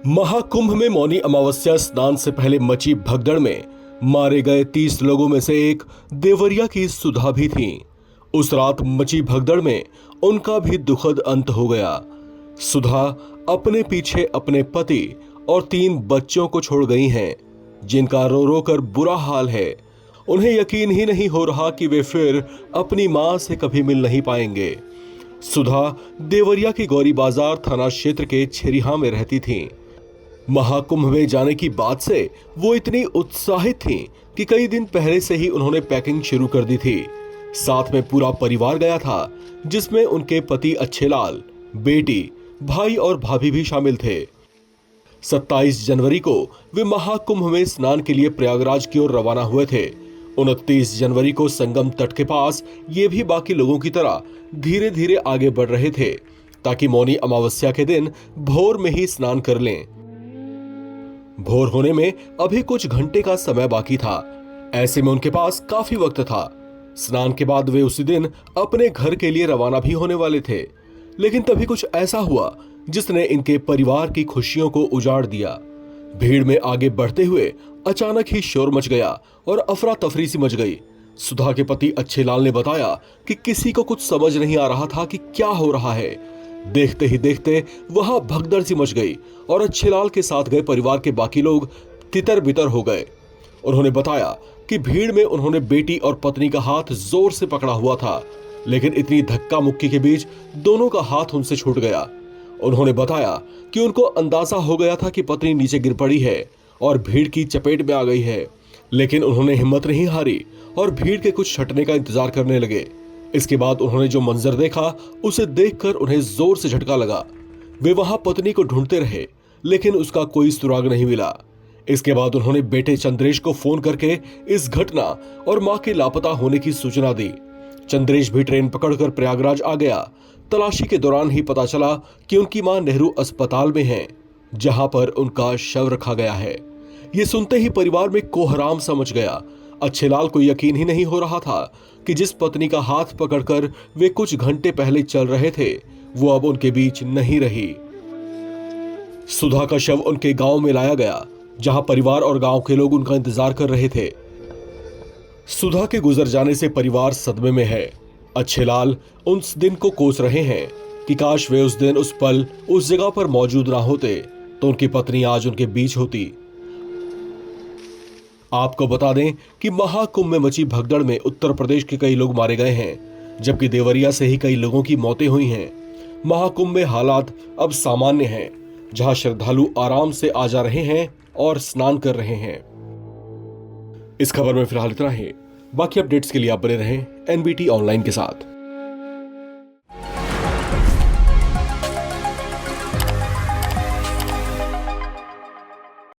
महाकुंभ में मौनी अमावस्या स्नान से पहले मची भगदड़ में मारे गए 30 लोगों में से एक देवरिया की सुधा भी थी। उस रात मची भगदड़ में उनका भी दुखद अंत हो गया। सुधा अपने पीछे अपने पति और 3 बच्चों को छोड़ गई हैं, जिनका रो रो कर बुरा हाल है। उन्हें यकीन ही नहीं हो रहा कि वे फिर अपनी मां से कभी मिल नहीं पाएंगे। सुधा देवरिया की गौरी बाजार थाना क्षेत्र के छेरिहा में रहती थीं। महाकुंभ में जाने की बात से वो इतनी उत्साहित थीं कि कई दिन पहले से ही उन्होंने पैकिंग शुरू कर दी थी। साथ में पूरा परिवार गया था, जिसमें उनके पति अच्छेलाल, बेटी, भाई और भाभी भी शामिल थे। 27 जनवरी को वे महाकुंभ में स्नान के लिए प्रयागराज की ओर रवाना हुए थे। 29 जनवरी को संगम तट के पास ये भी बाकी लोगों की तरह धीरे धीरे आगे बढ़ रहे थे, ताकि मौनी अमावस्या के दिन भोर में ही स्नान कर लें। भोर होने में अभी कुछ घंटे का समय बाकी था। ऐसे में उनके पास काफी वक्त था। स्नान के बाद वे उसी दिन अपने घर के लिए रवाना भी होने वाले थे, लेकिन तभी कुछ ऐसा हुआ जिसने इनके परिवार की खुशियों को उजाड़ दिया। भीड़ में आगे बढ़ते हुए अचानक ही शोर मच गया और अफरा तफरी सी मच गई। सुधा के पति अच्छेलाल ने बताया कि किसी को कुछ समझ नहीं आ रहा था कि क्या हो रहा है। देखते ही देखते वहां भगदड़ सी मच गई और अच्छेलाल के साथ गए परिवार के बाकी लोग तितर बितर हो गए। उन्होंने बताया कि भीड़ में उन्होंने बेटी और पत्नी का हाथ जोर से पकड़ा हुआ था, लेकिन इतनी धक्का मुक्की के बीच दोनों का हाथ उनसे छूट गया। उन्होंने बताया कि उनको अंदाजा हो गया था कि पत्नी नीचे गिर पड़ी है और भीड़ की चपेट में आ गई है, लेकिन उन्होंने हिम्मत नहीं हारी और भीड़ के कुछ छटने का इंतजार करने लगे। इसके बाद उन्होंने जो मंजर देखा उसे देखकर उन्हें जोर से झटका लगा। वे वहां पत्नी को ढूंढते रहे, लेकिन उसका कोई सुराग नहीं मिला। इसके बाद उन्होंने बेटे चंद्रेश को फोन करके इस घटना और मां के लापता होने की सूचना दी। चंद्रेश भी ट्रेन पकड़कर प्रयागराज आ गया। तलाशी के दौरान ही पता चला कि उनकी मां नेहरू अस्पताल में है, जहां पर उनका शव रखा गया है। ये सुनते ही परिवार में कोहराम सा मच गया। अच्छेलाल को यकीन ही नहीं हो रहा था कि जिस पत्नी का हाथ पकड़कर वे कुछ घंटे पहले चल रहे थे, वो अब उनके बीच नहीं रही। सुधा का शव उनके गांव में लाया गया, जहां परिवार और गांव के लोग उनका इंतजार कर रहे थे। सुधा के गुजर जाने से परिवार सदमे में है। अच्छेलाल उस दिन को कोस रहे हैं कि काश वे उस दिन, उस पल, उस जगह पर मौजूद ना होते तो उनकी पत्नी आज उनके बीच होती। आपको बता दें कि महाकुंभ में मची भगदड़ में उत्तर प्रदेश के कई लोग मारे गए हैं, जबकि देवरिया से ही कई लोगों की मौतें हुई हैं। महाकुंभ में हालात अब सामान्य हैं, जहां श्रद्धालु आराम से आ जा रहे हैं और स्नान कर रहे हैं। इस खबर में फिलहाल इतना ही। बाकी अपडेट्स के लिए आप बने रहें एनबीटी ऑनलाइन के साथ।